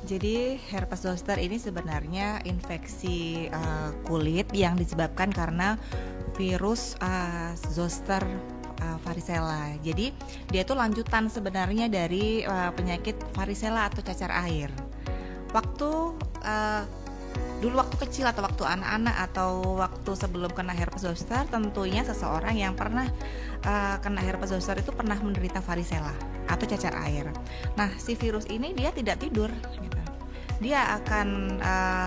Jadi herpes zoster ini sebenarnya infeksi kulit yang disebabkan karena virus zoster varicella. Jadi dia itu lanjutan sebenarnya dari penyakit varicella atau cacar air. Waktu dulu waktu kecil atau waktu anak-anak atau waktu sebelum kena herpes zoster, tentunya seseorang yang pernah kena herpes zoster itu pernah menderita varicella atau cacar air. Nah, si virus ini dia tidak tidur gitu. Dia akan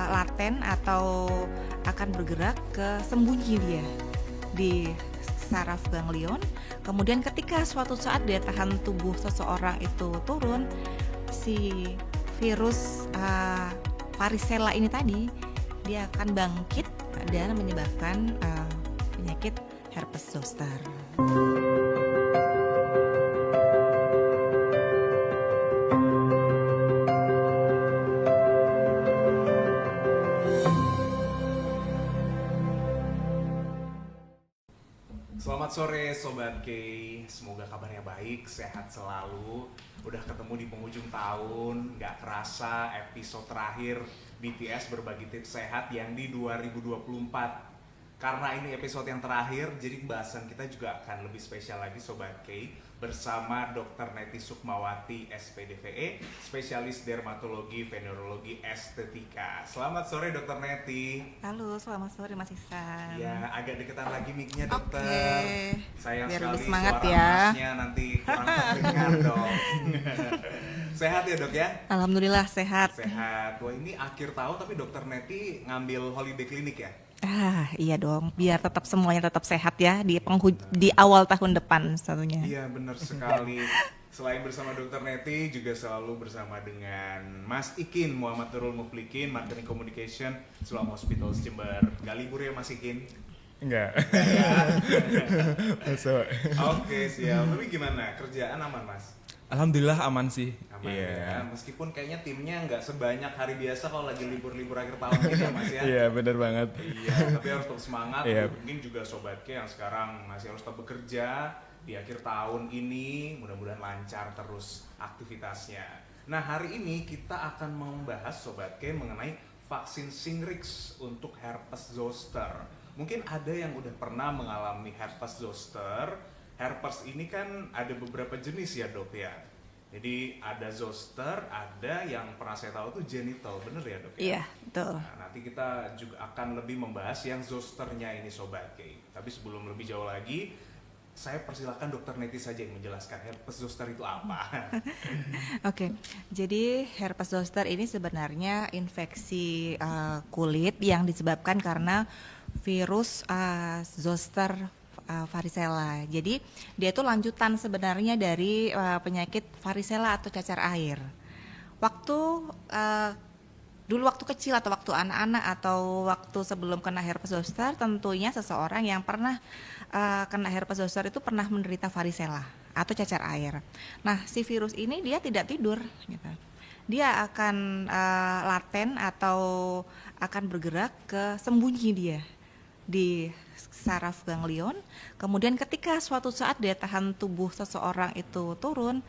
laten atau akan bergerak ke sembunyi dia di saraf ganglion. Kemudian ketika suatu saat daya tahan tubuh seseorang itu turun, si virus varicella ini tadi dia akan bangkit dan menyebabkan penyakit herpes zoster. Selamat sore Sobat K, semoga kabarnya baik, sehat selalu. Udah ketemu di penghujung tahun, gak kerasa episode terakhir BTS berbagi tips sehat yang di 2024. Karena ini episode yang terakhir, jadi pembahasan kita juga akan lebih spesial lagi Sobat K, bersama Dr. Neti Sukmawati, SPDVE, spesialis dermatologi, venerologi, estetika. Selamat sore Dr. Neti. Halo, selamat sore Mas Ihsan. Ya, agak deketan lagi mic-nya dokter. Oke. Sayang Biar sekali lebih semangat suara ya. masnya nanti kurang terdengar dong. Sehat ya dok ya? Alhamdulillah sehat. Sehat. Wah ini akhir tahun tapi dokter Neti ngambil holiday klinik ya? Iya dong, biar tetap semuanya tetap sehat ya di awal tahun depan satunya. Iya benar sekali. Selain bersama dokter Neti juga selalu bersama dengan Mas Ikin Muhammad Nurul Muflikin, Marketing Communication Sulam Hospitals Jember. Gak libur ya Mas Ikin? Enggak. Oke siap. Tapi gimana? Kerjaan aman Mas? Alhamdulillah aman sih. Aman Iya. ya, meskipun kayaknya timnya nggak sebanyak hari biasa kalau lagi libur-libur akhir tahun gitu ya Mas ya. Iya, benar banget. Iya, tapi harus tetap semangat. Iya. Mungkin juga Sobat K yang sekarang masih harus tetap bekerja di akhir tahun ini, mudah-mudahan lancar terus aktivitasnya. Nah, hari ini kita akan membahas Sobat K mengenai vaksin Shingrix untuk herpes zoster. Mungkin ada yang udah pernah mengalami herpes zoster. Herpes ini kan ada beberapa jenis ya dok ya. Jadi ada zoster, ada yang pernah saya tahu tuh genital, bener ya dok ya? Iya, betul. Nah, nanti kita juga akan lebih membahas yang zosternya ini Sobat K. Tapi sebelum lebih jauh lagi, saya persilakan dokter Neti saja yang menjelaskan herpes zoster itu apa. Oke, jadi herpes zoster ini sebenarnya infeksi kulit yang disebabkan karena virus zoster varicella. Jadi dia itu lanjutan sebenarnya dari penyakit varicella atau cacar air. Dulu waktu kecil atau waktu anak-anak atau waktu sebelum kena herpes zoster, tentunya seseorang yang pernah kena herpes zoster itu pernah menderita varicella atau cacar air. Nah, si virus ini dia tidak tidur gitu. Dia akan laten atau akan bergerak ke sembunyi dia di saraf ganglion. Kemudian ketika suatu saat daya tahan tubuh seseorang itu turun,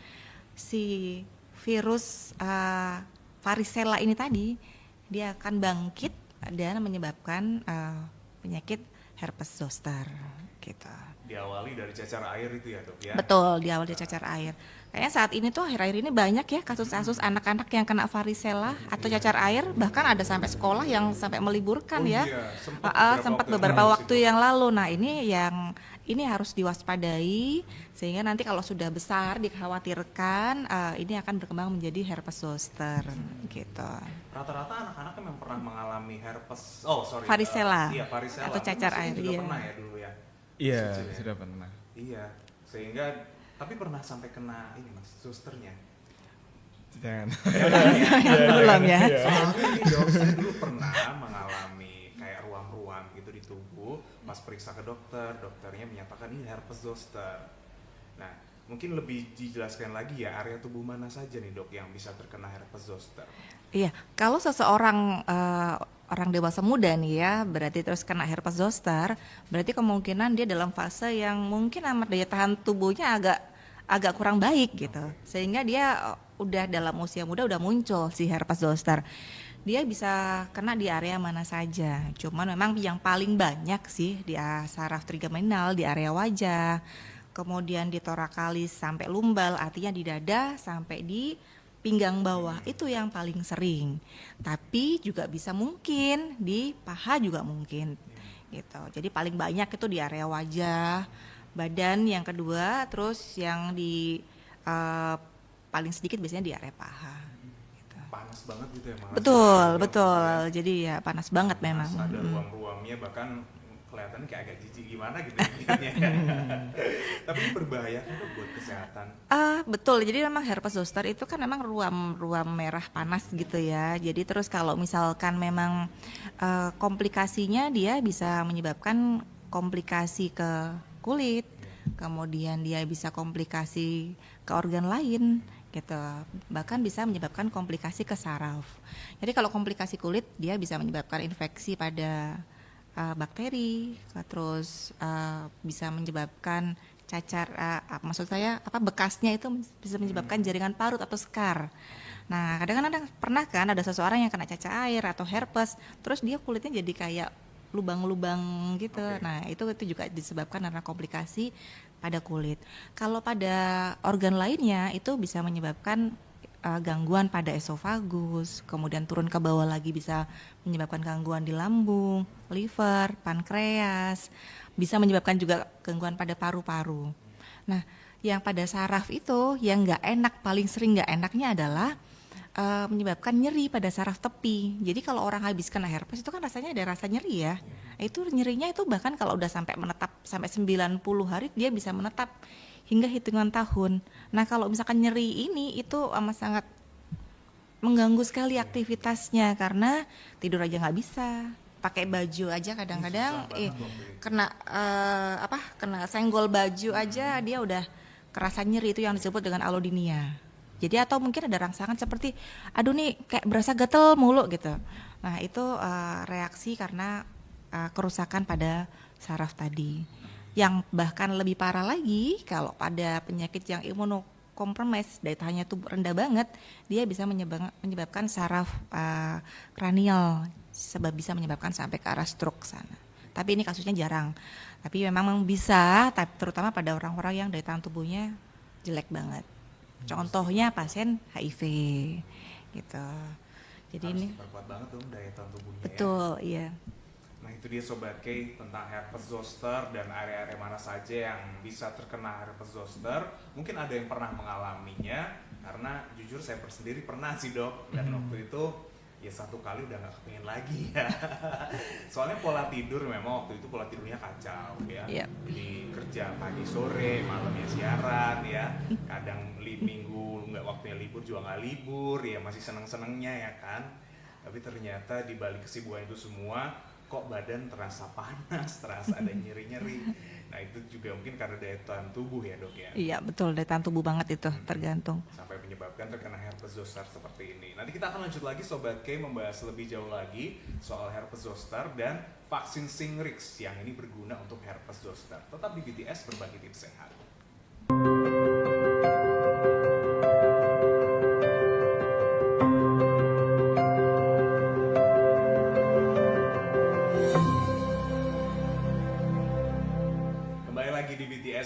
si virus varicella ini tadi dia akan bangkit dan menyebabkan penyakit herpes zoster gitu. Diawali dari cacar air itu ya dok ya? Betul, diawali dari cacar air. Kayaknya saat ini tuh akhir-akhir ini banyak ya kasus-kasus anak-anak yang kena varicella atau cacar air, bahkan ada sampai sekolah yang sampai meliburkan ya. Iya, Sempat beberapa waktu yang lalu. Nah, ini harus diwaspadai sehingga nanti kalau sudah besar dikhawatirkan ini akan berkembang menjadi herpes zoster gitu. Rata-rata anak-anak memang pernah mengalami herpes, Varicella. Iya, varicella. Atau cacar Mas Ikin air, juga iya. pernah ya dulu ya? Iya, Kecil ya? sudah pernah. Iya, sehingga tapi pernah sampai kena ini mas, zosternya. Jangan. Belum ya. Soalnya ini dok, saya dulu pernah mengalami kayak ruam-ruam gitu di tubuh. Pas periksa ke dokter, dokternya menyatakan ini herpes zoster. Nah, mungkin lebih dijelaskan lagi ya area tubuh mana saja nih dok yang bisa terkena herpes zoster. Iya, kalau seseorang orang dewasa muda nih ya, berarti terus kena herpes zoster, berarti kemungkinan dia dalam fase yang mungkin amat daya tahan tubuhnya agak kurang baik gitu, sehingga dia udah dalam usia muda udah muncul si herpes zoster. Dia bisa kena di area mana saja. Cuman memang yang paling banyak sih di saraf trigeminal, di area wajah, kemudian di torakalis sampai lumbal, artinya di dada sampai di pinggang bawah, itu yang paling sering. Tapi juga bisa mungkin di paha juga mungkin gitu. Jadi paling banyak itu di area wajah, badan yang kedua, terus yang di paling sedikit biasanya di area paha. Gitu. Panas banget gitu ya malah. Betul, betul. Jadi ya panas banget memang. Ada ruang-ruangnya, bahkan kelihatan kayak agak jijik gimana gitu lihatnya. Tapi ini berbahaya kan Dok, buat kesehatan. Betul. Jadi memang herpes zoster itu kan memang ruam merah panas gitu ya. Jadi terus kalau misalkan memang komplikasinya dia bisa menyebabkan komplikasi ke kulit, kemudian dia bisa komplikasi ke organ lain gitu. Bahkan bisa menyebabkan komplikasi ke saraf. Jadi kalau komplikasi kulit dia bisa menyebabkan infeksi pada bakteri, terus bisa menyebabkan cacar, maksud saya bekasnya itu bisa menyebabkan jaringan parut atau skar. Nah, kadang-kadang pernah kan ada seseorang yang kena cacar air atau herpes, terus dia kulitnya jadi kayak lubang-lubang gitu. Nah, itu juga disebabkan karena komplikasi pada kulit. Kalau pada organ lainnya itu bisa menyebabkan gangguan pada esofagus, kemudian turun ke bawah lagi bisa menyebabkan gangguan di lambung, liver, pankreas, bisa menyebabkan juga gangguan pada paru-paru. Nah, yang pada saraf itu yang nggak enak, paling sering nggak enaknya adalah menyebabkan nyeri pada saraf tepi. Jadi kalau orang habis kena herpes itu kan rasanya ada rasa nyeri ya. Itu nyerinya itu bahkan kalau udah sampai menetap sampai 90 hari dia bisa menetap hingga hitungan tahun. Nah kalau misalkan nyeri ini itu amat sangat mengganggu sekali aktivitasnya karena tidur aja nggak bisa, pakai baju aja kadang-kadang kena kena senggol baju aja dia udah kerasa nyeri, itu yang disebut dengan allodynia. Jadi atau mungkin ada rangsangan seperti aduh nih kayak berasa gatel mulu gitu. Nah itu reaksi karena kerusakan pada saraf tadi. Yang bahkan lebih parah lagi kalau pada penyakit yang imunokompromis, daya tahannya tubuh rendah banget, dia bisa menyebabkan saraf kranial, sebab bisa menyebabkan sampai ke arah stroke sana. Tapi ini kasusnya jarang. Tapi memang bisa, terutama pada orang-orang yang daya tahan tubuhnya jelek banget. Contohnya pasien HIV gitu. Jadi harus ini diperkuat banget dong daya tahan tubuhnya. betul, ya. iya. Nah itu dia Sobat K tentang herpes zoster dan area-area mana saja yang bisa terkena herpes zoster. Mungkin ada yang pernah mengalaminya, karena jujur saya sendiri pernah sih Dok. Dan waktu itu ya satu kali udah gak kepingin lagi ya. Soalnya pola tidur memang waktu itu pola tidurnya kacau ya. Yep. Jadi kerja pagi sore, malamnya siaran ya. Kadang minggu nggak waktunya libur juga nggak libur ya, masih seneng-senengnya ya kan. Tapi ternyata di balik kesibukan itu semua kok badan terasa panas, terasa ada nyeri-nyeri. Nah itu juga mungkin karena daya tahan tubuh ya Dok ya. Iya betul, daya tahan tubuh banget itu tergantung. Sampai menyebabkan terkena herpes zoster seperti ini. Nanti kita akan lanjut lagi Sobat K membahas lebih jauh lagi soal herpes zoster dan vaksin Shingrix yang ini berguna untuk herpes zoster. Tetap di BTS berbagi tips sehat.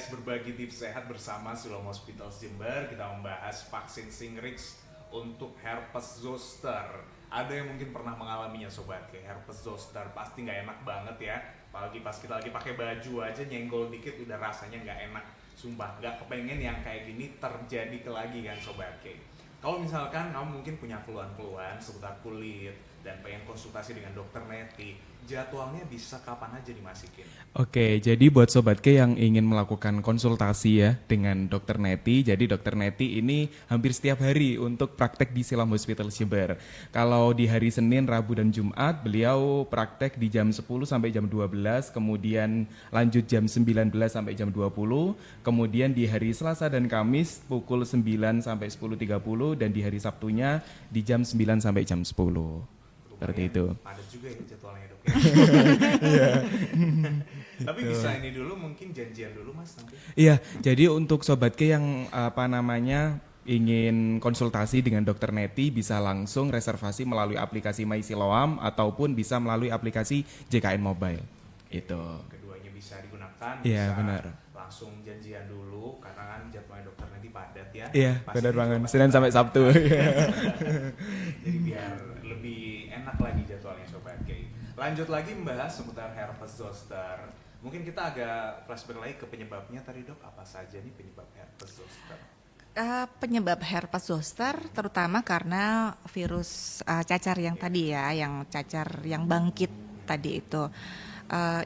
Berbagi tips sehat bersama Siloam Hospital Jember. Kita membahas vaksin Shingrix untuk herpes zoster. Ada yang mungkin pernah mengalaminya Sobat, kayak herpes zoster pasti nggak enak banget ya. Apalagi pas kita lagi pakai baju aja nyenggol dikit udah rasanya nggak enak. Sumpah nggak kepengen yang kayak gini terjadi lagi kan Sobat K. Kalau misalkan kamu mungkin punya keluhan-keluhan seputar kulit dan pengen konsultasi dengan dokter Neti, jadwalnya bisa kapan aja dimasukin? Oke, jadi buat Sobat K yang ingin melakukan konsultasi ya dengan Dokter Neti, jadi Dokter Neti ini hampir setiap hari untuk praktek di Siloam Hospital Jember. Kalau di hari Senin, Rabu, dan Jumat, beliau praktek di jam 10 sampai jam 12, kemudian lanjut jam 19 sampai jam 20, kemudian di hari Selasa dan Kamis pukul 9 sampai 10.30, dan di hari Sabtunya di jam 9 sampai jam 10. Seperti itu. Padat juga ya jadwalnya Dok ya. Tapi bisa ini dulu mungkin janjian dulu Mas nanti. Iya, jadi untuk Sobat K yang ingin konsultasi dengan Dokter Neti bisa langsung reservasi melalui aplikasi MySiloam ataupun bisa melalui aplikasi JKN Mobile. Itu. Keduanya bisa digunakan, Iya, bisa benar. langsung janjian dulu karena kan jadwalnya Dokter Neti padat ya. Iya, Pasti benar banget. dicoba. Senin sampai Sabtu. Jadi biar lebih enak lagi jadwalnya Sobat K. Lanjut lagi membahas seputar herpes zoster. Mungkin kita agak flashback lagi ke penyebabnya tadi dok, apa saja nih penyebab herpes zoster? Penyebab herpes zoster terutama karena virus cacar yang tadi ya, yang cacar yang bangkit tadi itu.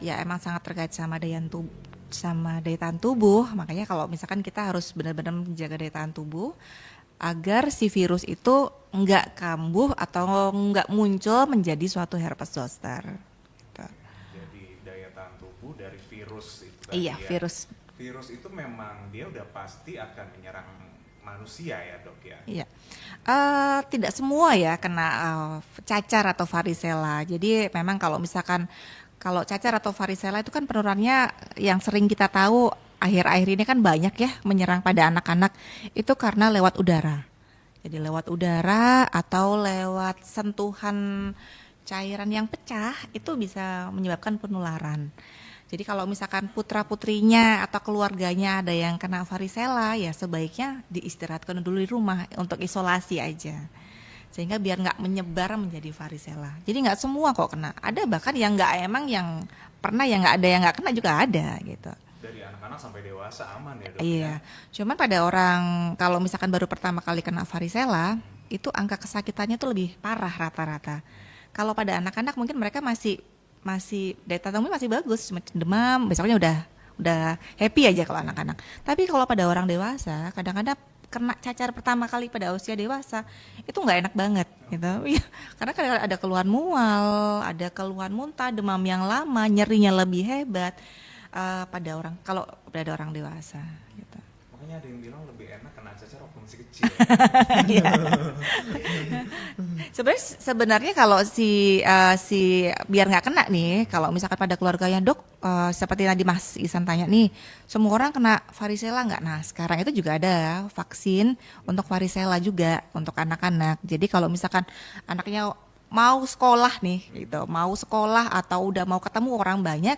Ya emang sangat terkait sama daya tahan tubuh. Makanya kalau misalkan kita harus benar-benar menjaga daya tahan tubuh agar si virus itu nggak kambuh atau nggak muncul menjadi suatu herpes zoster. Gitu. Jadi daya tahan tubuh dari virus itu Iya, tadi ya. virus. Virus itu memang dia udah pasti akan menyerang manusia ya dok ya. Iya, tidak semua ya kena cacar atau varicella. Jadi memang kalau misalkan kalau cacar atau varicella itu kan penurunannya yang sering kita tahu akhir-akhir ini kan banyak ya menyerang pada anak-anak itu karena lewat udara. Jadi lewat udara atau lewat sentuhan cairan yang pecah itu bisa menyebabkan penularan. Jadi kalau misalkan putra-putrinya atau keluarganya ada yang kena varicella ya sebaiknya diistirahatkan dulu di rumah untuk isolasi aja. Sehingga biar nggak menyebar menjadi varicella. Jadi nggak semua kok kena. Ada bahkan yang nggak emang yang pernah yang nggak ada yang nggak kena juga ada gitu. Dari anak-anak sampai dewasa aman ya dok Iya. ya. Cuman pada orang kalau misalkan baru pertama kali kena varicella itu angka kesakitannya tuh lebih parah rata-rata. Kalau pada anak-anak mungkin mereka masih daya tahan tubuhnya masih bagus, cuma demam, besoknya udah happy aja kalau anak-anak. Tapi kalau pada orang dewasa, kadang-kadang kena cacar pertama kali pada usia dewasa itu nggak enak banget gitu. Iya, karena kadang ada keluhan mual, ada keluhan muntah, demam yang lama, nyerinya lebih hebat kalau pada orang dewasa. Gitu. Makanya ada yang bilang lebih enak kena cacar waktu masih kecil. Iya. Sebenarnya kalau si biar nggak kena nih, kalau misalkan pada keluarganya dok, seperti tadi Mas Isan tanya nih, semua orang kena varicella nggak? Nah sekarang itu juga ada vaksin untuk varicella juga untuk anak-anak. Jadi kalau misalkan anaknya mau sekolah nih, gitu, mau sekolah atau udah mau ketemu orang banyak,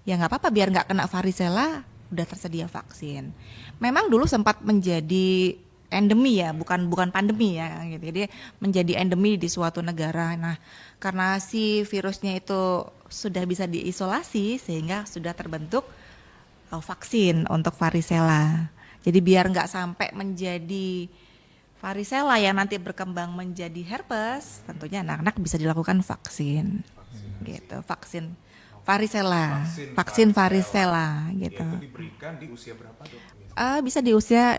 ya nggak apa-apa biar nggak kena varicella, udah tersedia vaksin. Memang dulu sempat menjadi endemi ya, bukan pandemi ya gitu. Jadi menjadi endemi di suatu negara. Nah, karena si virusnya itu sudah bisa diisolasi sehingga sudah terbentuk vaksin untuk varicella. Jadi biar nggak sampai menjadi varicella yang nanti berkembang menjadi herpes, tentunya anak-anak bisa dilakukan vaksin. Gitu, vaksin varicella, vaksin varicella gitu. Itu diberikan di usia berapa dok? Bisa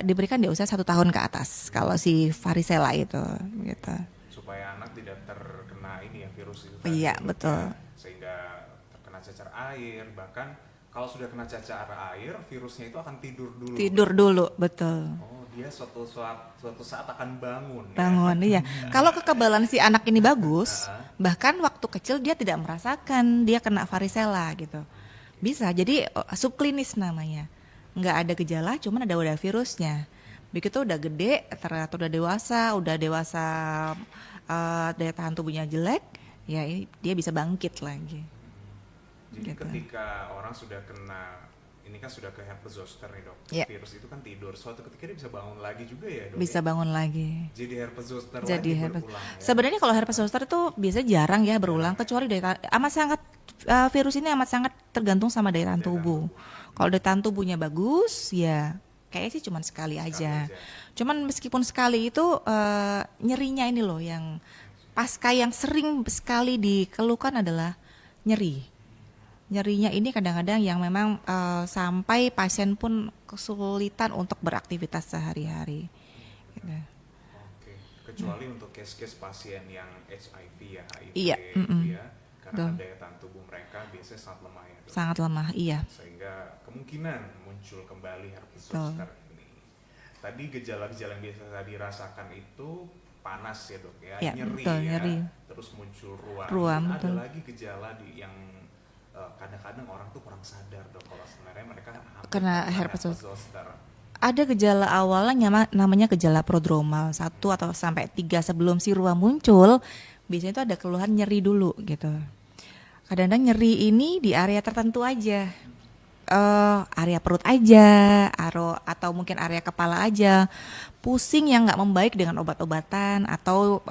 diberikan di usia 1 tahun ke atas kalau si varicella itu gitu. Supaya anak tidak terkena ini ya virus itu. Iya, dok, betul. ya. Sehingga terkena cacar air, bahkan kalau sudah kena cacar air, virusnya itu akan tidur dulu. Tidur dulu, betul. Oh, dia suatu saat akan bangun. Bangun, iya. Kalau kekebalan si anak ini bagus, bahkan waktu kecil dia tidak merasakan dia kena varicella gitu. Bisa, jadi subklinis namanya. Nggak ada gejala, cuman ada udah virusnya. Begitu udah gede, ternyata udah dewasa daya tahan tubuhnya jelek, ya dia bisa bangkit lagi. Jadi Gitu. ketika orang sudah kena, ini kan sudah ke herpes zoster nih dok. Iya. Virus itu kan tidur, suatu ketika dia bisa bangun lagi juga ya dok. Bisa ya? bangun lagi. Jadi herpes zoster Jadi lagi herpes. berulang ya. Sebenarnya kalau herpes zoster itu biasanya jarang ya berulang, kecuali virus ini amat sangat tergantung sama daya tahan tubuh. Kalau daya tahan tubuhnya bagus, ya kayaknya sih cuma sekali aja. Cuman meskipun sekali itu nyerinya ini loh yang pasca yang sering sekali dikeluhkan adalah nyeri. Nyerinya ini kadang-kadang yang memang sampai pasien pun kesulitan untuk beraktivitas sehari-hari. Gitu. Oke, kecuali untuk case-case pasien yang HIV ya, HIV Iya, gitu ya. Karena Betul. daya tahan tubuh mereka biasanya sangat lemah ya dok. Sangat lemah, iya. Sehingga kemungkinan muncul kembali herpes Betul. zoster ini. Tadi gejala-gejala yang biasa dirasakan itu panas ya dok ya, Ya, nyeri betul, ya, nyeri. terus muncul ruam. Ruam, Mungkin betul. ada lagi gejala yang kadang-kadang orang tuh kurang sadar dok kalau sebenarnya mereka hampir Kena terkena herpes zoster. ada gejala awalnya namanya gejala prodromal 1 atau sampai 3 sebelum si ruam muncul. Biasanya itu ada keluhan nyeri dulu gitu. Kadang-kadang nyeri ini di area tertentu aja. Area perut aja, atau mungkin area kepala aja, pusing yang nggak membaik dengan obat-obatan, atau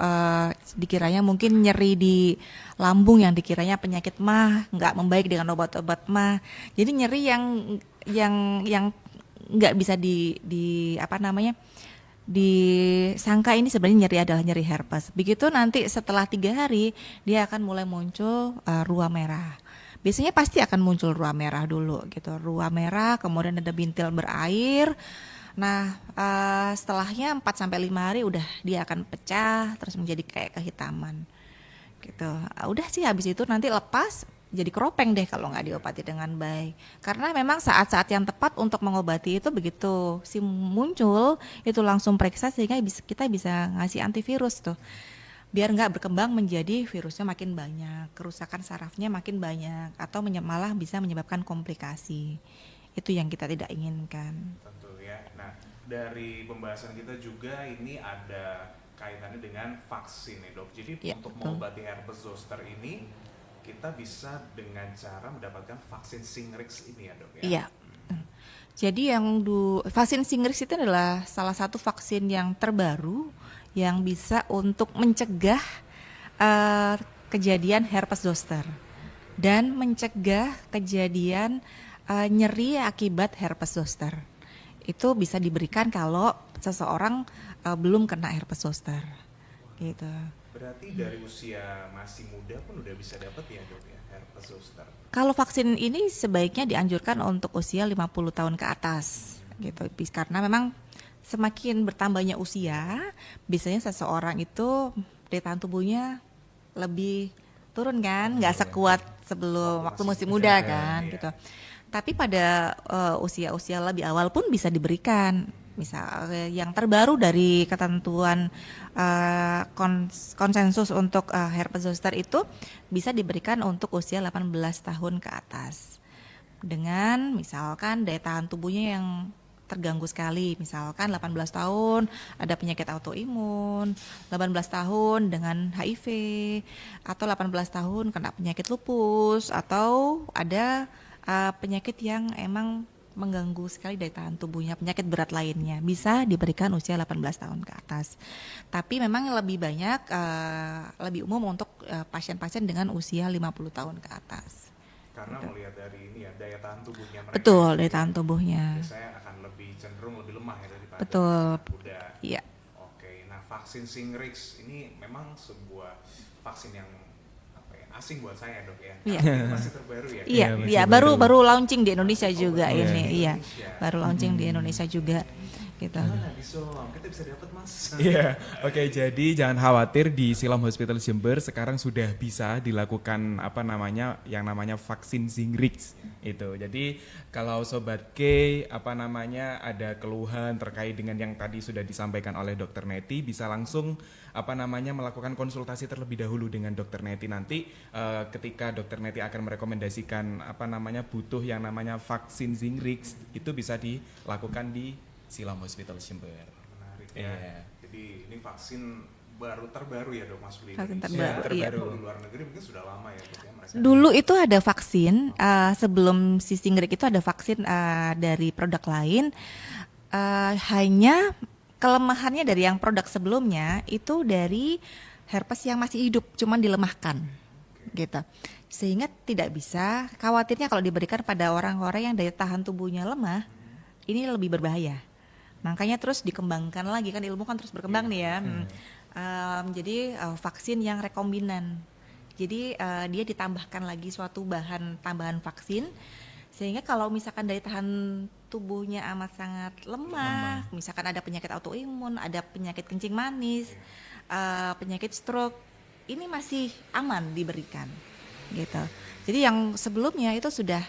dikiranya mungkin nyeri di lambung yang dikiranya penyakit mah nggak membaik dengan obat-obat mah. Jadi nyeri yang nggak bisa di apa namanya disangka ini sebenarnya nyeri adalah nyeri herpes. Begitu nanti setelah 3 hari dia akan mulai muncul ruam merah. Biasanya pasti akan muncul ruam merah dulu gitu, ruam merah, kemudian ada bintil berair. Nah, setelahnya 4-5 hari udah dia akan pecah terus menjadi kayak kehitaman. Gitu. Udah sih habis itu nanti lepas jadi keropeng deh kalau nggak diobati dengan baik. Karena memang saat-saat yang tepat untuk mengobati itu begitu si muncul itu langsung periksa sehingga kita bisa ngasih antivirus tuh. Biar nggak berkembang menjadi virusnya makin banyak, kerusakan sarafnya makin banyak, atau malah bisa menyebabkan komplikasi. Itu yang kita tidak inginkan. Tentu ya. Nah, dari pembahasan kita juga ini ada kaitannya dengan vaksin ya dok. Jadi Ya, untuk betul. mengobati herpes zoster ini, kita bisa dengan cara mendapatkan vaksin Shingrix ini ya dok ya? Iya. Jadi vaksin Shingrix itu adalah salah satu vaksin yang terbaru yang bisa untuk mencegah kejadian herpes zoster dan mencegah kejadian nyeri akibat herpes zoster. Itu bisa diberikan kalau seseorang belum kena herpes zoster. Gitu. Berarti dari usia masih muda pun udah bisa dapat ya dok ya herpes zoster? Kalau vaksin ini sebaiknya dianjurkan untuk usia 50 tahun ke atas gitu. Karena memang semakin bertambahnya usia, biasanya seseorang itu daya tahan tubuhnya lebih turun kan, nggak sekuat sebelum waktu masih muda kan gitu. Tapi pada usia-usia lebih awal pun bisa diberikan. Misal yang terbaru dari ketentuan konsensus untuk herpes zoster itu bisa diberikan untuk usia 18 tahun ke atas. Dengan misalkan daya tahan tubuhnya yang terganggu sekali, misalkan 18 tahun ada penyakit autoimun, 18 tahun dengan HIV, atau 18 tahun kena penyakit lupus, atau ada penyakit yang emang mengganggu sekali daya tahan tubuhnya, penyakit berat lainnya, bisa diberikan usia 18 tahun ke atas. Tapi memang lebih banyak, lebih umum untuk pasien-pasien dengan usia 50 tahun ke atas. Karena melihat dari ini ya daya tahan tubuhnya mereka. Betul, daya tahan tubuhnya. Biasanya akan lebih cenderung lebih lemah ya daripada Betul. muda. Iya. Oke, nah vaksin Shingrix ini memang sebuah vaksin yang asing buat saya dok ya. Iya. Ini masih terbaru ya. Iya, masih iya baru launching di Indonesia juga baru ini, launching di iya. Indonesia. Baru launching di Indonesia juga gitu. Gimana di Siloam kita bisa dapat mas? Iya, oke. Jadi jangan khawatir, di Siloam Hospital Jember sekarang sudah bisa dilakukan yang namanya vaksin Shingrix itu. Jadi kalau sobat K ada keluhan terkait dengan yang tadi sudah disampaikan oleh Dokter Neti, bisa langsung melakukan konsultasi terlebih dahulu dengan Dokter Neti. Nanti ketika Dokter Neti akan merekomendasikan butuh yang namanya vaksin Shingrix, itu bisa dilakukan di Siloam Hospital Jember. Menarik ya. Iya. Jadi ini vaksin terbaru ya dok masuk di Vaksin Indonesia. terbaru, iya. Kalau di luar negeri mungkin sudah lama ya dok ya mereka. Dulu itu ada vaksin sebelum si Shingrix itu ada vaksin dari produk lain. Hanya kelemahannya dari yang produk sebelumnya itu dari herpes yang masih hidup, cuman dilemahkan, gitu. Sehingga tidak bisa. Khawatirnya kalau diberikan pada orang-orang yang daya tahan tubuhnya lemah, ini lebih berbahaya. Makanya terus dikembangkan lagi, kan ilmu kan terus berkembang nih ya. Jadi vaksin yang rekombinan. Jadi dia ditambahkan lagi suatu tambahan vaksin, sehingga kalau misalkan daya tahan tubuhnya amat sangat lemah, misalkan ada penyakit autoimun, ada penyakit kencing manis, penyakit stroke, ini masih aman diberikan, gitu. Jadi yang sebelumnya itu sudah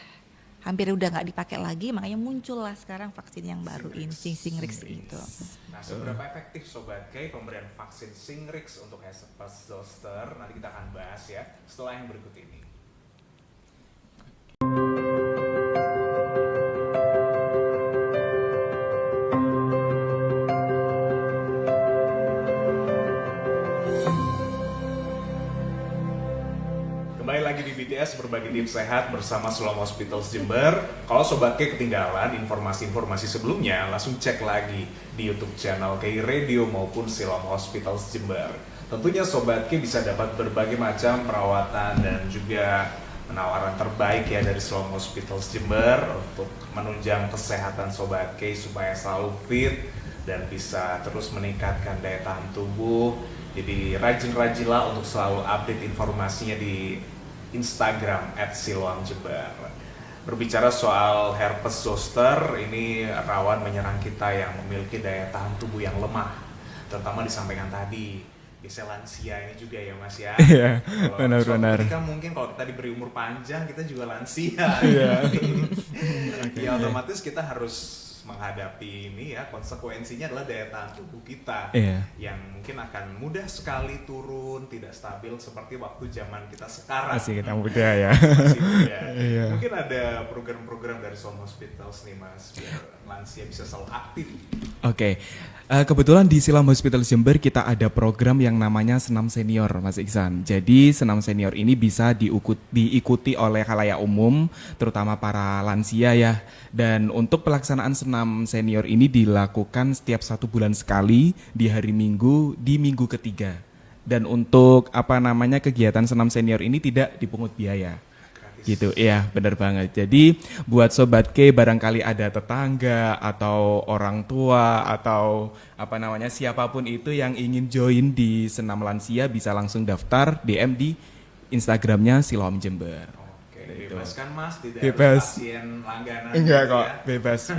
hampir udah nggak dipakai lagi, makanya muncullah sekarang vaksin yang baru ini, Shingrix itu. Nah, seberapa efektif Sobat K pemberian vaksin Shingrix untuk herpes zoster? Nanti kita akan bahas ya setelah yang berikut ini. Kembali lagi di BTS Berbagi Tips Sehat bersama Siloam Hospitals Jember. Kalau Sobat K ketinggalan informasi-informasi sebelumnya, langsung cek lagi di YouTube channel KI Radio maupun Siloam Hospitals Jember. Tentunya Sobat K bisa dapat berbagai macam perawatan dan juga penawaran terbaik ya dari Siloam Hospitals Jember untuk menunjang kesehatan Sobat K supaya selalu fit dan bisa terus meningkatkan daya tahan tubuh. Jadi rajin-rajinlah untuk selalu update informasinya di Instagram @siloamjember. Berbicara soal herpes zoster, ini rawan menyerang kita yang memiliki daya tahan tubuh yang lemah, terutama disampaikan tadi. Biasanya lansia ini juga ya Mas ya. Iya, benar-benar. Kita mungkin kalau kita diberi umur panjang, kita juga lansia. Ya otomatis kita harus menghadapi ini ya, konsekuensinya adalah daya tahan tubuh kita yang mungkin akan mudah sekali turun, tidak stabil seperti waktu zaman kita sekarang. Masih kita muda ya. Masih muda. Iya. Mungkin ada program-program dari Siloam Hospitals nih Mas, biar lansia bisa selalu aktif. Oke, kebetulan di Siloam Hospital Jember kita ada program yang namanya Senam Senior, Mas Iksan. Jadi Senam Senior ini bisa diikuti oleh khalayak umum, terutama para lansia ya. Dan untuk pelaksanaan Senam Senior ini dilakukan setiap 1 bulan sekali di hari Minggu, di minggu ketiga. Dan untuk kegiatan Senam Senior ini tidak dipungut biaya. Gitu, iya benar banget. Jadi buat Sobat K barangkali ada tetangga atau orang tua atau siapapun itu yang ingin join di Senam Lansia bisa langsung daftar DM di Instagramnya Siloam Jember. Oke, bebas kan Mas? Tidak Bebas. harus pasien langganan. Enggak gitu kok, ya.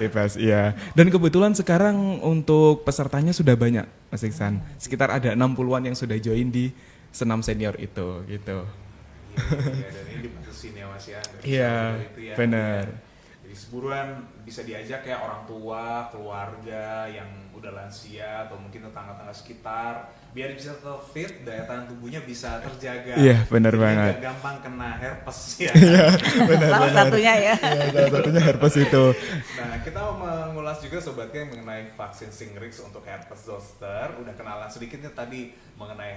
bebas, iya. Dan kebetulan sekarang untuk pesertanya sudah banyak, Mas Iksan. Sekitar ada 60-an yang sudah join di Senam Senior itu, gitu. Iya, dan ini diputusin ya Mas ya. Iya, benar. Jadi seburuan bisa diajak ya orang tua, keluarga yang udah lansia atau mungkin tetangga-tetangga sekitar, biar bisa tetap fit, daya tahan tubuhnya bisa terjaga. Iya, benar jadi banget. nggak gampang kena herpes ya. Iya, benar. Salah satunya ya. Iya, salah satunya herpes itu. Nah, kita mau mengulas juga sobatnya mengenai vaksin Shingrix untuk herpes zoster. Udah kenalan sedikitnya tadi mengenai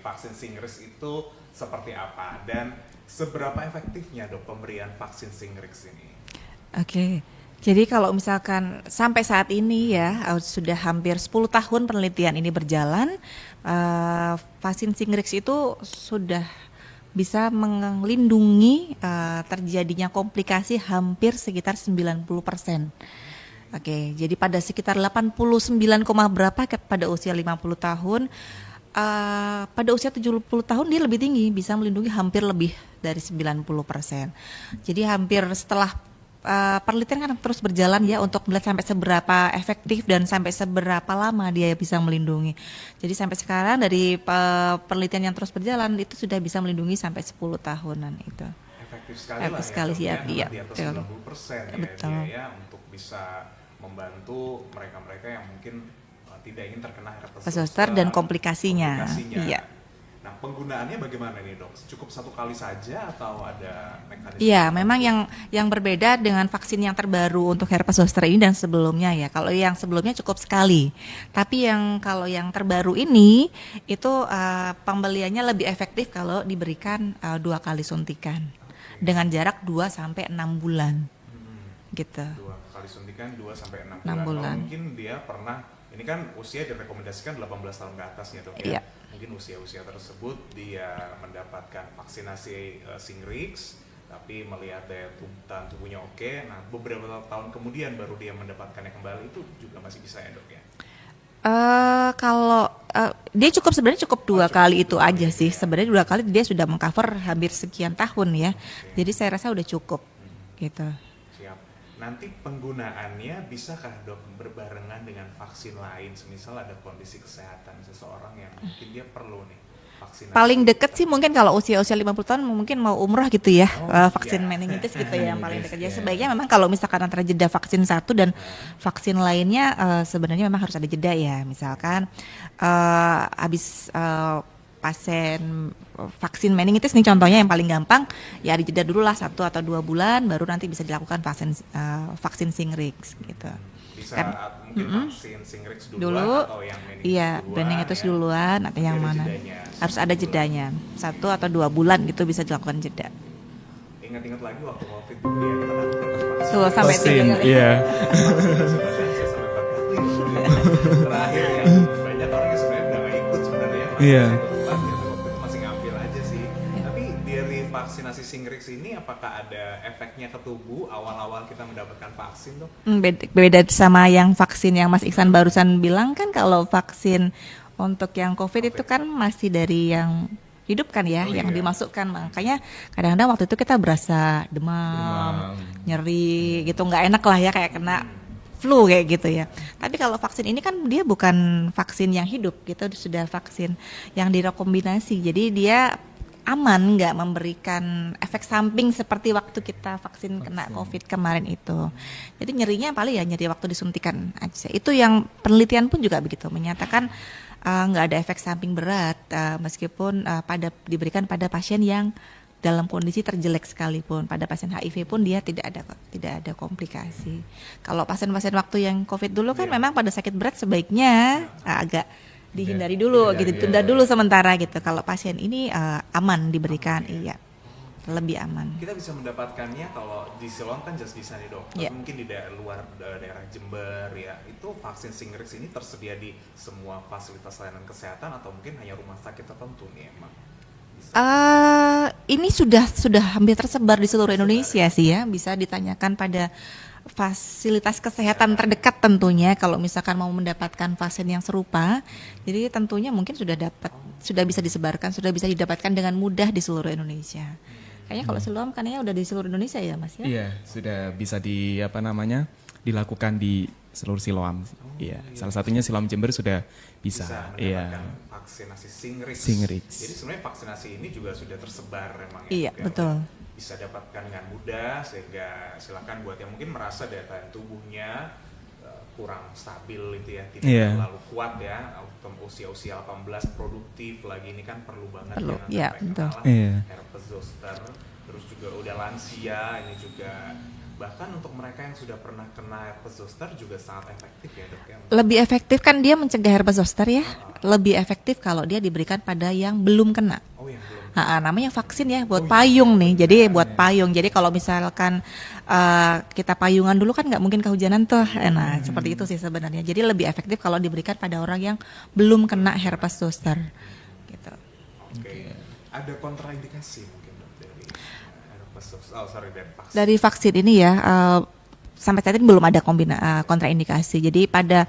vaksin Shingrix itu seperti apa dan seberapa efektifnya Dok pemberian vaksin Shingrix ini? Oke. Jadi kalau misalkan sampai saat ini ya sudah hampir 10 tahun penelitian ini berjalan, vaksin Shingrix itu sudah bisa melindungi terjadinya komplikasi hampir sekitar 90%. Oke, jadi pada sekitar 89, berapa pada usia 50 tahun, pada usia 70 tahun dia lebih tinggi, bisa melindungi hampir lebih dari 90%. Jadi hampir setelah penelitian kan terus berjalan ya untuk melihat sampai seberapa efektif dan sampai seberapa lama dia bisa melindungi. Jadi sampai sekarang dari penelitian yang terus berjalan itu sudah bisa melindungi sampai 10 tahunan itu. Efektif sekali Efektif lah sekali ya, iya, di atas betul. 90% ya, Betul. dia ya untuk bisa membantu mereka-mereka yang mungkin tidak ingin terkena herpes Zoster dan komplikasinya. Iya. Nah, penggunaannya bagaimana nih Dok? Cukup 1 kali saja atau ada mekanisme? Iya, memang yang berbeda dengan vaksin yang terbaru untuk herpes zoster ini dan sebelumnya ya. Kalau yang sebelumnya cukup sekali, tapi kalau yang terbaru ini itu pembeliannya lebih efektif kalau diberikan 2 kali suntikan dengan jarak 2 sampai 6 bulan. Gitu. 2 kali suntikan 2 sampai 6 6 bulan. bulan. Oh, mungkin dia pernah, ini kan usia direkomendasikan 18 tahun ke atas ya Dok ya. Iya. Mungkin usia-usia tersebut dia mendapatkan vaksinasi Shingrix, tapi melihat daya tahan tubuhnya oke. Nah, beberapa tahun kemudian baru dia mendapatkannya kembali, itu juga masih bisa ya Dok ya? Kalau dia sebenarnya cukup 2 kali itu aja sih. Sebenarnya 2 kali dia sudah mengcover hampir sekian tahun ya. Jadi saya rasa udah cukup gitu. Siap. Nanti penggunaannya bisakah Dok berbarengan dengan vaksin lain? Semisal ada kondisi kesehatan seseorang yang mungkin dia perlu nih vaksinasi. Paling deket sih mungkin kalau usia-usia 50 tahun mungkin mau umrah gitu ya, vaksin iya. meningitis gitu ya yang paling dekat. Ya Iya. sebaiknya memang kalau misalkan antara jeda vaksin satu dan vaksin lainnya sebenarnya memang harus ada jeda ya. Misalkan habis pasien vaksin meningitis nih contohnya yang paling gampang ya dijeda dulu lah 1 atau 2 bulan baru nanti bisa dilakukan vaksin Shingrix gitu. bisa kan mungkin vaksin Shingrix duluan dulu atau yang meningitis iya duluan, meningitis ya. duluan atau yang Jadi ada mana jedanya, harus ada jedanya 1 atau 2 bulan gitu bisa dilakukan jeda Ingat-ingat lagi waktu COVID dulu ya kita kan vaksin. tuh sampai Vaksin, 3 kali iya. Terakhir ya banyak orang yang sebenarnya udah nggak ikut sebenarnya. Iya. Waktu itu masih ngambil aja sih. Tapi dari vaksinasi Shingrix ini apakah ada efeknya ke tubuh awal-awal kita mendapatkan vaksin tuh? Beda sama yang vaksin yang Mas Iksan barusan bilang kan kalau vaksin untuk yang COVID itu kan masih dari yang hidup kan ya, Oh, yang iya. dimasukkan makanya kadang-kadang waktu itu kita berasa demam, nyeri gitu nggak enak lah ya kayak kena flu kayak gitu ya. Tapi kalau vaksin ini kan dia bukan vaksin yang hidup, gitu sudah vaksin yang direkombinasi. Jadi dia aman, nggak memberikan efek samping seperti waktu kita vaksin kena COVID kemarin itu. Jadi nyerinya paling ya nyeri waktu disuntikan aja. Itu yang penelitian pun juga begitu menyatakan nggak ada efek samping berat meskipun diberikan pada pasien yang dalam kondisi terjelek sekalipun. Pada pasien HIV pun dia tidak ada komplikasi. Kalau pasien-pasien waktu yang COVID dulu kan memang pada sakit berat sebaiknya agak dihindari dulu gitu, tunda dulu sementara gitu. Kalau pasien ini aman diberikan, iya lebih aman. Kita bisa mendapatkannya kalau di Siloam kan just bisa nih dok. Iya. Mungkin di luar daerah Jember ya, itu vaksin Shingrix ini tersedia di semua fasilitas layanan kesehatan atau mungkin hanya rumah sakit tertentu nih emang? Ini sudah hampir tersebar di seluruh Indonesia sih ya. Bisa ditanyakan pada fasilitas kesehatan terdekat tentunya kalau misalkan mau mendapatkan vaksin yang serupa. Jadi tentunya mungkin sudah bisa disebarkan, sudah bisa didapatkan dengan mudah di seluruh Indonesia. Kayaknya kalau Siloam kan ya udah di seluruh Indonesia ya Mas ya. Iya, sudah bisa dilakukan di seluruh Siloam. Iya, salah satunya Siloam Jember sudah bisa. mendapatkan Iya. vaksinasi Shingrix. Shingrix. Jadi sebenarnya vaksinasi ini juga sudah tersebar emang Iya, ya. betul. Bisa dapatkan dengan mudah sehingga silakan buat yang mungkin merasa daya tahan tubuhnya kurang stabil itu ya, tidak Iya. terlalu kuat ya, usia 18 produktif lagi ini kan perlu banget Perlu, ya, iya, sampai betul. kenalan Iya. herpes zoster, terus juga udah lansia ini juga bahkan untuk mereka yang sudah pernah kena herpes zoster juga sangat efektif ya dok ya. Lebih efektif kan dia mencegah herpes zoster ya. Lebih efektif kalau dia diberikan pada yang belum kena. Oh yang belum. Namanya vaksin ya buat payung nih. Jadi buat payung. Jadi kalau misalkan kita payungan dulu kan nggak mungkin kehujanan tuh. Nah seperti itu sih sebenarnya. Jadi lebih efektif kalau diberikan pada orang yang belum kena herpes zoster. Gitu. Oke. Ada kontraindikasi mungkin dok dari herpes zoster. Dari vaksin. Dari vaksin ini ya sampai saat ini belum ada kontraindikasi. Jadi pada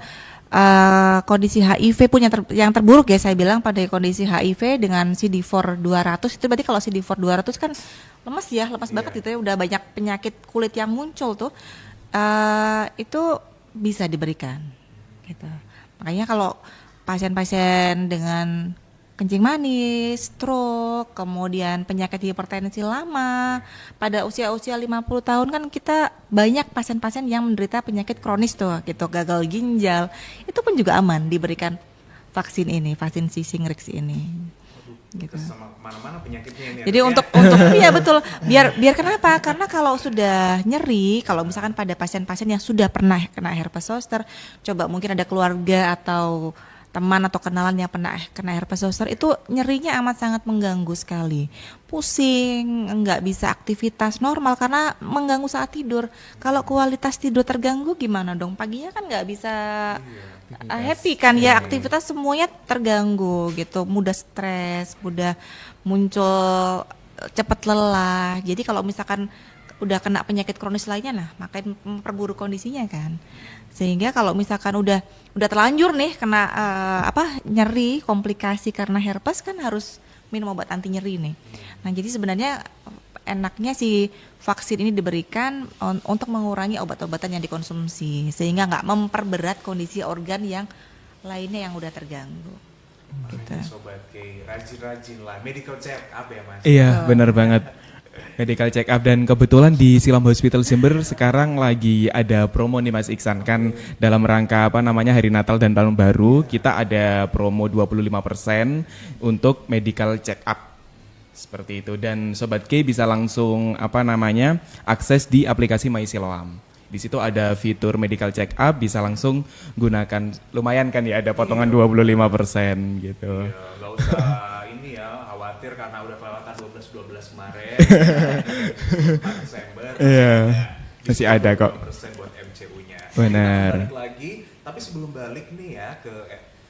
kondisi HIV pun yang terburuk ya saya bilang pada kondisi HIV dengan CD4 200 itu berarti kalau CD4 200 kan lemas banget gitu ya, udah banyak penyakit kulit yang muncul tuh itu bisa diberikan gitu. Makanya kalau pasien-pasien dengan kencing manis, stroke, kemudian penyakit hipertensi lama, pada usia-usia 50 tahun kan kita banyak pasien-pasien yang menderita penyakit kronis tuh, gitu, gagal ginjal, itu pun juga aman diberikan vaksin ini, vaksin si Shingrix ini. Gitu. Sama mana-mana penyakitnya ini. Jadi untuk iya betul. Biar kenapa? Karena kalau sudah nyeri, kalau misalkan pada pasien-pasien yang sudah pernah kena herpes zoster, coba mungkin ada keluarga atau teman atau kenalan yang pernah kena herpes zoster itu nyerinya amat sangat mengganggu sekali. Pusing, nggak bisa aktivitas normal karena mengganggu saat tidur. Kalau kualitas tidur terganggu gimana dong? Paginya kan nggak bisa happy kan ya, aktivitas semuanya terganggu gitu. Mudah stres, mudah muncul cepat lelah. Jadi kalau misalkan udah kena penyakit kronis lainnya nah makin memperburuk kondisinya kan. Sehingga kalau misalkan udah terlanjur nih kena nyeri, komplikasi karena herpes kan harus minum obat anti nyeri nih. Nah, jadi sebenarnya enaknya si vaksin ini diberikan untuk mengurangi obat-obatan yang dikonsumsi sehingga nggak memperberat kondisi organ yang lainnya yang udah terganggu. Gitu. Sobat K, rajin-rajin lah medical check up ya mas. Iya, benar banget. Medical check up dan kebetulan di Siloam Hospital Jember sekarang lagi ada promo nih Mas Iksan kan dalam rangka Hari Natal dan Tahun Baru kita ada promo 25% untuk medical check up. Seperti itu dan Sobat K bisa langsung akses di aplikasi My Siloam. Di situ ada fitur medical check up, bisa langsung gunakan, lumayan kan ya, ada potongan 25% gitu. Iya, nggak usah ini ya khawatir karena udah kelewatan 12 kemarin. 4 Desember. Iya, masih ada kok. 20% buat MCU-nya. Benar. Kita balik lagi, tapi sebelum balik nih ya ke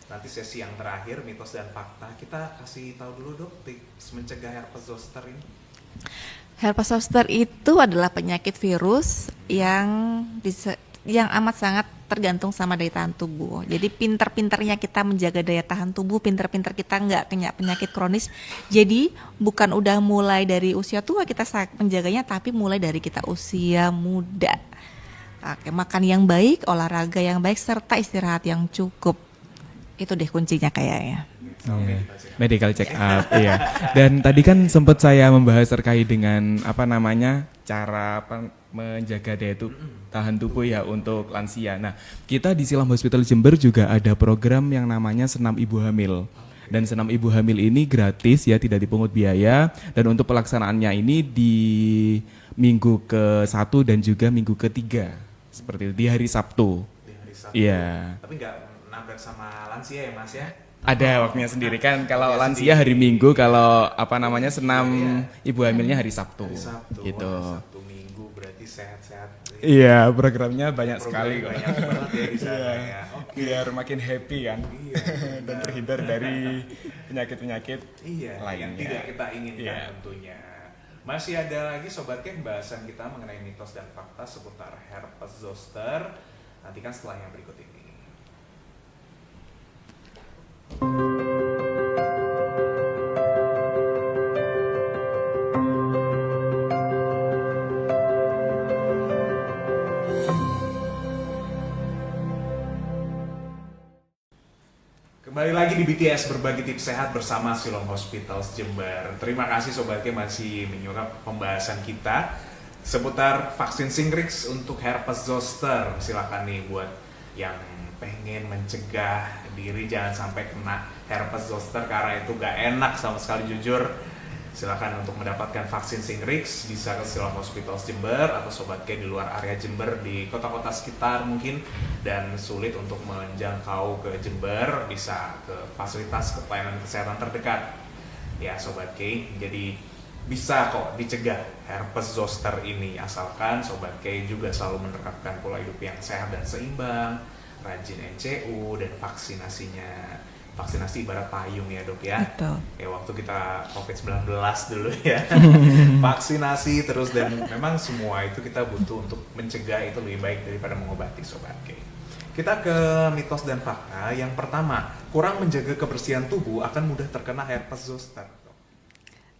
nanti sesi yang terakhir mitos dan fakta, kita kasih tahu dulu dok tips mencegah herpes zoster ini. Herpes zoster itu adalah penyakit virus yang amat sangat tergantung sama daya tahan tubuh. Jadi pinter-pinternya kita menjaga daya tahan tubuh, pinter-pinter kita nggak kena penyakit kronis. Jadi bukan udah mulai dari usia tua kita menjaganya, tapi mulai dari kita usia muda. Oke, makan yang baik, olahraga yang baik, serta istirahat yang cukup. Itu deh kuncinya kayaknya. Iya. Medical check up, iya. Dan tadi kan sempat saya membahas terkait dengan cara menjaga daya tahan tubuh ya untuk lansia. Nah, kita di Siloam Hospital Jember juga ada program yang namanya Senam Ibu Hamil. Dan Senam Ibu Hamil ini gratis ya, tidak dipungut biaya. Dan untuk pelaksanaannya ini di minggu ke-1 dan juga minggu ke-3. Seperti itu, di hari Sabtu. Di hari Sabtu. Iya. Tapi nggak nabrak sama lansia ya mas ya? Ada waktunya sendiri kan, kalau lansia hari Minggu, kalau senam ibu hamilnya hari Sabtu. Hari Sabtu, Gitu. wah, Sabtu Minggu berarti sehat-sehat. Iya, programnya banyak sekali kok. Banyak banget ya di sana ya. Oke. Biar makin happy kan, Iya, dan terhindar dari penyakit-penyakit iya, yang lainnya. tidak kita inginkan Iya. tentunya. Masih ada lagi Sobat K pembahasan kita mengenai mitos dan fakta seputar herpes zoster. Nantikan setelah yang berikut ini. Kembali lagi di BTS Berbagi Tips Sehat bersama Siloam Hospital Jember. Terima kasih Sobat K masih menyimak pembahasan kita seputar vaksin Shingrix untuk herpes zoster. Silakan nih buat yang pengen mencegah diri jangan sampai kena herpes zoster karena itu gak enak sama sekali jujur. Silakan untuk mendapatkan vaksin Shingrix bisa ke Siloam Hospital Jember atau Sobat K di luar area Jember di kota-kota sekitar mungkin dan sulit untuk menjangkau ke Jember bisa ke fasilitas pelayanan kesehatan terdekat ya Sobat K. Jadi bisa kok dicegah herpes zoster ini asalkan Sobat K juga selalu menerapkan pola hidup yang sehat dan seimbang, rajin MCU dan vaksinasinya. Vaksinasi ibarat payung ya dok ya. Betul. Kayak waktu kita COVID-19 dulu ya. Vaksinasi terus dan memang semua itu kita butuh untuk mencegah itu lebih baik daripada mengobati Sobat K. Kita ke mitos dan fakta. Yang pertama, kurang menjaga kebersihan tubuh akan mudah terkena herpes zoster.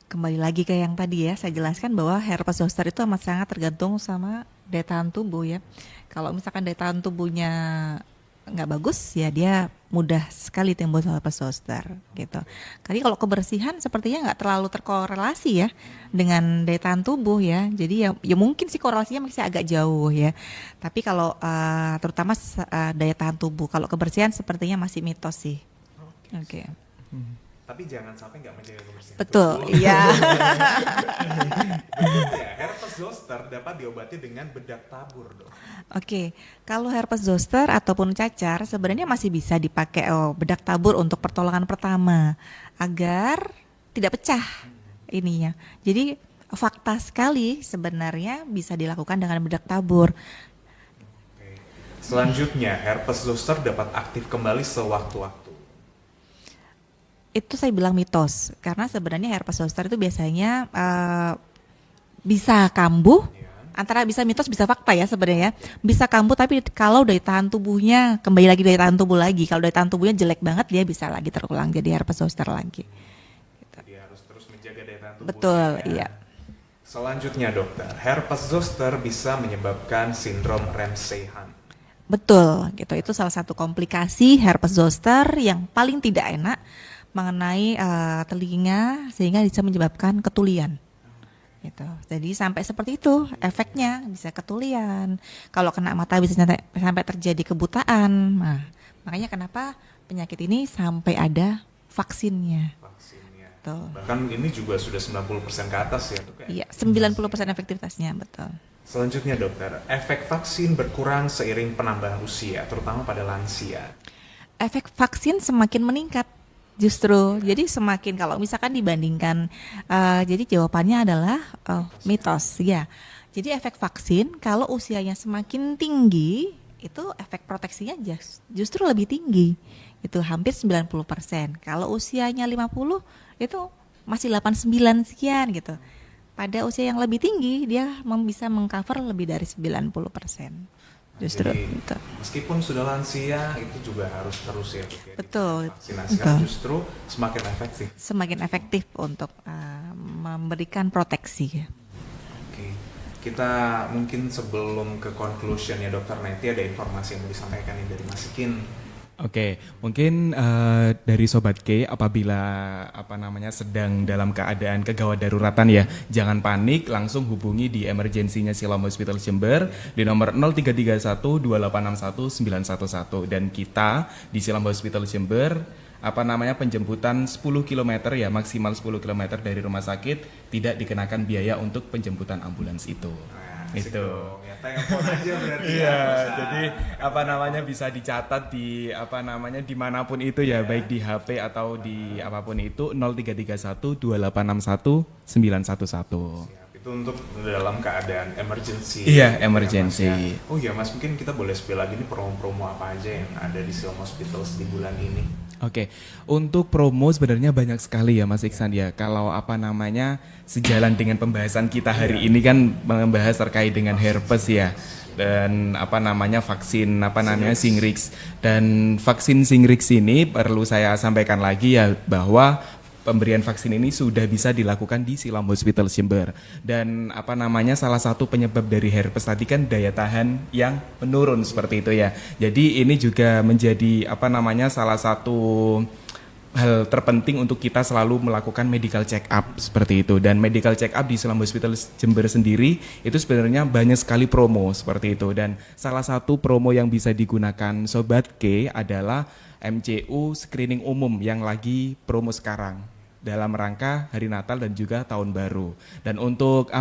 Kembali lagi ke yang tadi ya, saya jelaskan bahwa herpes zoster itu amat sangat tergantung sama daya tahan tubuh ya. Kalau misalkan daya tahan tubuhnya nggak bagus ya dia mudah sekali timbul herpes zoster gitu. Kali kalau kebersihan sepertinya nggak terlalu terkorelasi ya dengan daya tahan tubuh ya. Jadi ya mungkin sih korelasinya masih agak jauh ya. Tapi kalau terutama daya tahan tubuh, kalau kebersihan sepertinya masih mitos sih. Oke. Tapi jangan sampai nggak menjaga kebersihan Betul, tubuh. iya. Ya, herpes zoster dapat diobati dengan bedak tabur dok. Oke, kalau herpes zoster ataupun cacar sebenarnya masih bisa dipakai bedak tabur untuk pertolongan pertama agar tidak pecah ininya. Jadi fakta sekali sebenarnya bisa dilakukan dengan bedak tabur. Oke. Selanjutnya, herpes zoster dapat aktif kembali sewaktu-waktu. Itu saya bilang mitos karena sebenarnya herpes zoster itu biasanya bisa kambuh. Antara bisa mitos bisa fakta ya sebenarnya. Bisa kambuh tapi kalau daya tahan tubuhnya kembali lagi daya tahan tubuh lagi. Kalau daya tahan tubuhnya jelek banget dia bisa lagi terulang jadi herpes zoster lagi. Jadi harus terus menjaga daya tahan tubuh. Betul, ya. iya. Selanjutnya dokter, herpes zoster bisa menyebabkan sindrom Ramsay-Hunt. Betul, gitu. Itu salah satu komplikasi herpes zoster yang paling tidak enak mengenai telinga sehingga bisa menyebabkan ketulian. Gitu. Jadi sampai seperti itu efeknya bisa ketulian. Kalau kena mata bisa sampai terjadi kebutaan. Nah, makanya kenapa penyakit ini sampai ada vaksinnya. Vaksinnya. Betul. Bahkan ini juga sudah 90% ke atas ya dok ya. Iya, 90% efektivitasnya, betul. Selanjutnya dokter, efek vaksin berkurang seiring penambahan usia, terutama pada lansia. Efek vaksin semakin meningkat justru. Jadi semakin kalau misalkan dibandingkan, jadi jawabannya adalah mitos ya. Jadi efek vaksin kalau usianya semakin tinggi itu efek proteksinya justru lebih tinggi. Itu hampir 90%. Kalau usianya 50 itu masih 89 sekian gitu. Pada usia yang lebih tinggi dia bisa mengcover lebih dari 90%. Justru Jadi, gitu. meskipun sudah lansia itu juga harus terus ya Dok, ya, Betul, vaksinasi betul. kan justru semakin efektif. Semakin efektif untuk memberikan proteksi. Oke. Kita mungkin sebelum ke conclusion ya Dokter Neti ada informasi yang mau disampaikan nih dari Mas Ikin. Oke, mungkin dari Sobat K apabila sedang dalam keadaan kegawat daruratan ya, jangan panik, langsung hubungi di emergensinya Siloam Hospital Jember di nomor 0331 2861 911 dan kita di Siloam Hospital Jember penjemputan 10 km ya, maksimal 10 km dari rumah sakit tidak dikenakan biaya untuk penjemputan ambulans itu. Asik Itu. dong. Ya telepon aja berarti. Iya, bisa. jadi bisa dicatat di dimanapun itu ya, baik di HP atau di apapun itu 0331 2861 911. Siap. Itu untuk dalam keadaan emergency. Iya, Ya, emergency. Mas, ya. Oh iya Mas, mungkin kita boleh spill lagi nih promo-promo apa aja yang ada di Siloam Hospitals di bulan ini. Oke, untuk promo sebenarnya banyak sekali ya Mas Iksan ya. Kalau sejalan dengan pembahasan kita hari ini kan membahas terkait dengan herpes ya. Dan vaksin Shingrix. Dan vaksin Shingrix ini perlu saya sampaikan lagi ya bahwa pemberian vaksin ini sudah bisa dilakukan di Siloam Hospital Jember dan salah satu penyebab dari herpes tadi kan daya tahan yang menurun seperti itu ya. Jadi ini juga menjadi salah satu hal terpenting untuk kita selalu melakukan medical check up seperti itu. Dan medical check up di Siloam Hospital Jember sendiri itu sebenarnya banyak sekali promo seperti itu. Dan salah satu promo yang bisa digunakan Sobat K adalah MCU screening umum yang lagi promo sekarang dalam rangka Hari Natal dan juga Tahun Baru. Dan untuk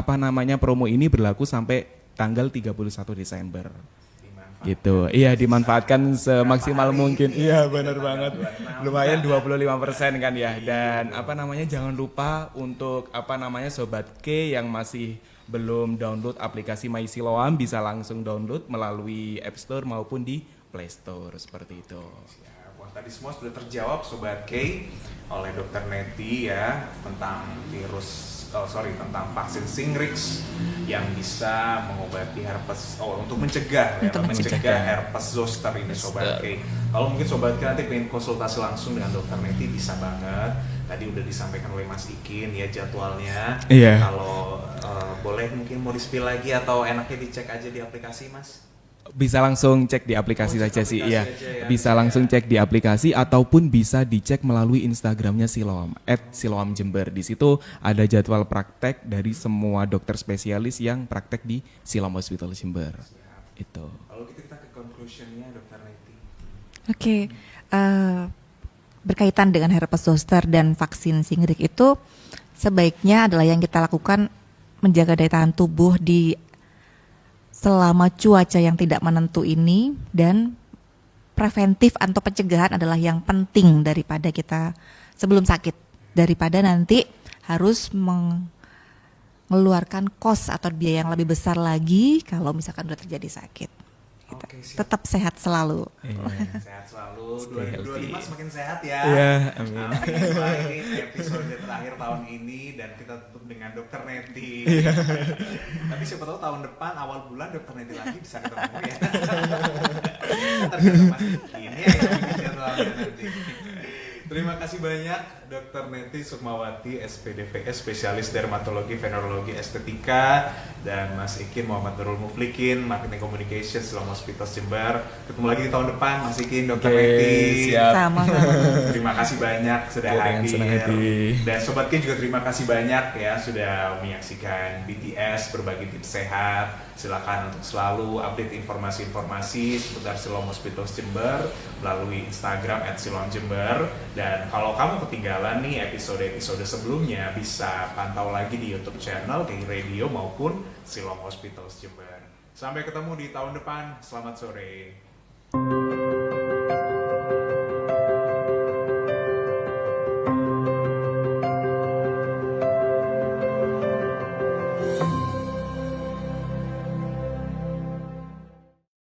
promo ini berlaku sampai tanggal 31 Desember. Gitu. Iya, dimanfaatkan semaksimal mungkin. Iya, benar banget. Lumayan 25% kan ya. Dan jangan lupa untuk Sobat K yang masih belum download aplikasi My Siloam bisa langsung download melalui App Store maupun di Play Store seperti itu. Wah, tadi semua sudah terjawab Sobat K oleh Dokter Neti ya tentang tentang vaksin Shingrix yang bisa mengobati herpes untuk mencegah herpes zoster ini Sobat K. Kalau mungkin Sobat K nanti pengen konsultasi langsung dengan Dokter Neti bisa banget. Tadi udah disampaikan oleh Mas Ikin ya jadwalnya. Iya. Kalau boleh mungkin mau di-spill lagi atau enaknya dicek aja di aplikasi Mas? Bisa langsung cek di aplikasi saja sih, iya. Ya. Bisa langsung cek di aplikasi ataupun bisa dicek melalui Instagramnya Siloam @siloamjember. Di situ ada jadwal praktek dari semua dokter spesialis yang praktek di Siloam Hospital Jember. Itu. Kalau kita ke conclusionnya Dokter Neti. Oke, berkaitan dengan herpes zoster dan vaksin Shingrix itu sebaiknya adalah yang kita lakukan menjaga daya tahan tubuh di selama cuaca yang tidak menentu ini, dan preventif atau pencegahan adalah yang penting daripada kita sebelum sakit, daripada nanti harus mengeluarkan kos atau biaya yang lebih besar lagi kalau misalkan sudah terjadi sakit. Gitu. Oke, siap. Tetap sehat selalu. Sehat selalu. Stay healthy. 2025 semakin sehat ya. Iya, amin. Wah, ini episode terakhir tahun ini dan kita tutup dengan Dokter Neti. Tapi siapa tahu tahun depan awal bulan Dokter Neti lagi bisa ketemu ya. Tergantung ini ya jadwalnya nanti. Terima kasih banyak Dr. Neti Sukmawati, SPDVS, Spesialis Dermatologi, Venerologi, Estetika, dan Mas Ikin Muhammad Nurul Muflikin, Marketing Communication, Siloam Hospital Jember. Ketemu lagi di tahun depan, Mas Ikin, Dr. Neti. Siap. Sama-sama. Terima kasih banyak sudah Dengan senang hadir. hati. Dan Sobat Ikin juga terima kasih banyak ya sudah menyaksikan BTS, berbagi tips sehat. Silakan untuk selalu update informasi-informasi seputar Siloam Hospital Jember melalui Instagram @siloamjember. Dan kalau kamu ketinggalan ketinggalan nih episode-episode sebelumnya, bisa pantau lagi di YouTube channel KI Radio maupun Siloam Hospitals Jember. Sampai ketemu di tahun depan. Selamat sore.